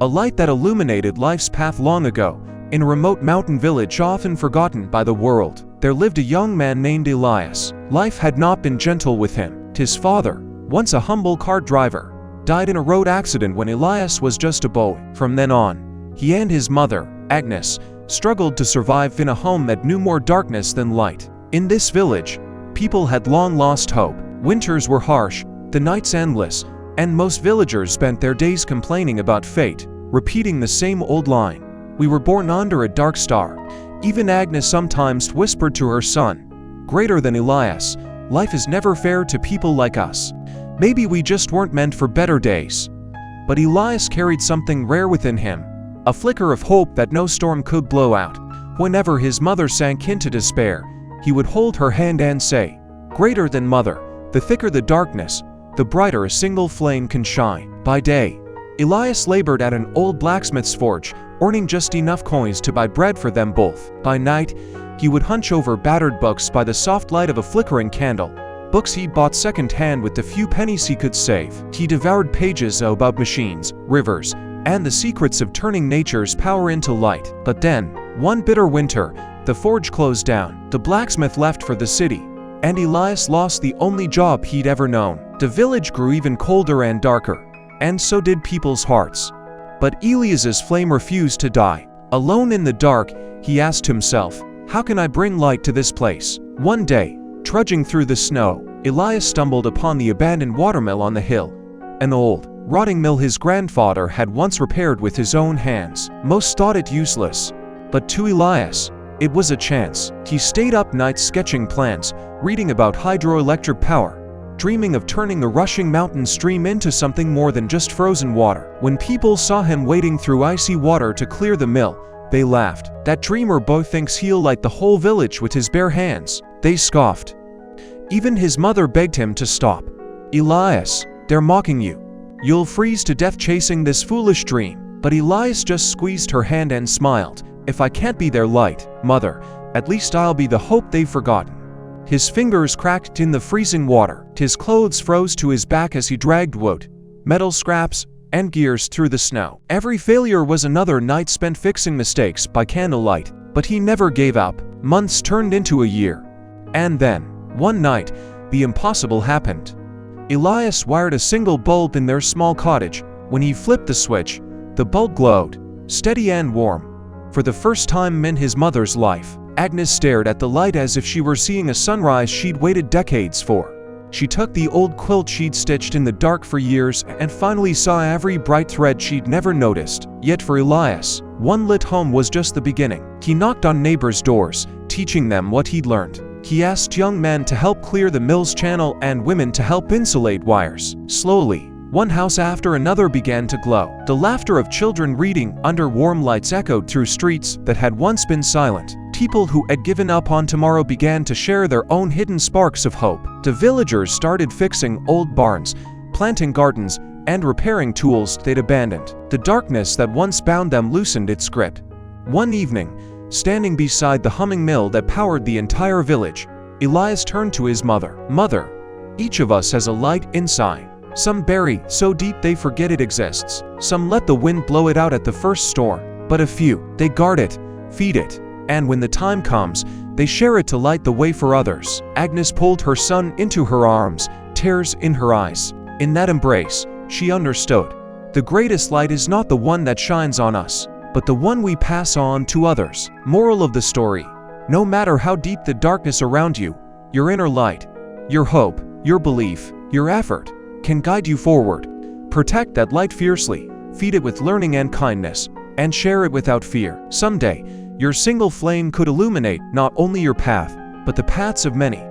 a light that illuminated life's path long ago. In a remote mountain village often forgotten by the world, there lived a young man named Elias. Life had not been gentle with him. His father, once a humble cart driver, died in a road accident when Elias was just a boy. From then on, he and his mother, Agnes, struggled to survive in a home that knew more darkness than light. In this village, people had long lost hope. Winters were harsh, the nights endless, and most villagers spent their days complaining about fate, repeating the same old line, "We were born under a dark star." Even Agnes sometimes whispered to her son, "Greater than Elias, life is never fair to people like us. Maybe we just weren't meant for better days." But Elias carried something rare within him, a flicker of hope that no storm could blow out. Whenever his mother sank into despair, he would hold her hand and say, "Greater than mother, the thicker the darkness, the brighter a single flame can shine." By day, Elias labored at an old blacksmith's forge, earning just enough coins to buy bread for them both. By night, he would hunch over battered books by the soft light of a flickering candle, books he'd bought second-hand with the few pennies he could save. He devoured pages about machines, rivers, and the secrets of turning nature's power into light. But then, one bitter winter, the forge closed down, the blacksmith left for the city, and Elias lost the only job he'd ever known. The village grew even colder and darker, and so did people's hearts. But Elias's flame refused to die. Alone in the dark, he asked himself, "How can I bring light to this place?" One day, trudging through the snow, Elias stumbled upon the abandoned watermill on the hill, an old, rotting mill his grandfather had once repaired with his own hands. Most thought it useless, but to Elias, it was a chance. He stayed up nights sketching plans, reading about hydroelectric power, dreaming of turning the rushing mountain stream into something more than just frozen water. When people saw him wading through icy water to clear the mill, they laughed. "That dreamer boy thinks he'll light the whole village with his bare hands," they scoffed. Even his mother begged him to stop. "Elias, they're mocking you. You'll freeze to death chasing this foolish dream." But Elias just squeezed her hand and smiled. "If I can't be their light, Mother, at least I'll be the hope they've forgotten." His fingers cracked in the freezing water. His clothes froze to his back as he dragged wood, metal scraps, and gears through the snow. Every failure was another night spent fixing mistakes by candlelight, but he never gave up. Months turned into a year. And then, one night, the impossible happened. Elias wired a single bulb in their small cottage. When he flipped the switch, the bulb glowed, steady and warm. For the first time in his mother's life, Agnes stared at the light as if she were seeing a sunrise she'd waited decades for. She took the old quilt she'd stitched in the dark for years and finally saw every bright thread she'd never noticed. Yet for Elias, one lit home was just the beginning. He knocked on neighbors' doors, teaching them what he'd learned. He asked young men to help clear the mill's channel and women to help insulate wires. Slowly, one house after another began to glow. The laughter of children reading under warm lights echoed through streets that had once been silent. People who had given up on tomorrow began to share their own hidden sparks of hope. The villagers started fixing old barns, planting gardens, and repairing tools they'd abandoned. The darkness that once bound them loosened its grip. One evening, standing beside the humming mill that powered the entire village, Elias turned to his mother. "Mother, each of us has a light inside. Some bury so deep they forget it exists. Some let the wind blow it out at the first storm. But a few, they guard it, feed it, and when the time comes, they share it to light the way for others." Agnes pulled her son into her arms, tears in her eyes. In that embrace, she understood. The greatest light is not the one that shines on us, but the one we pass on to others. Moral of the story: no matter how deep the darkness around you, your inner light, your hope, your belief, your effort, can guide you forward. Protect that light fiercely, feed it with learning and kindness, and share it without fear. Someday, your single flame could illuminate not only your path, but the paths of many.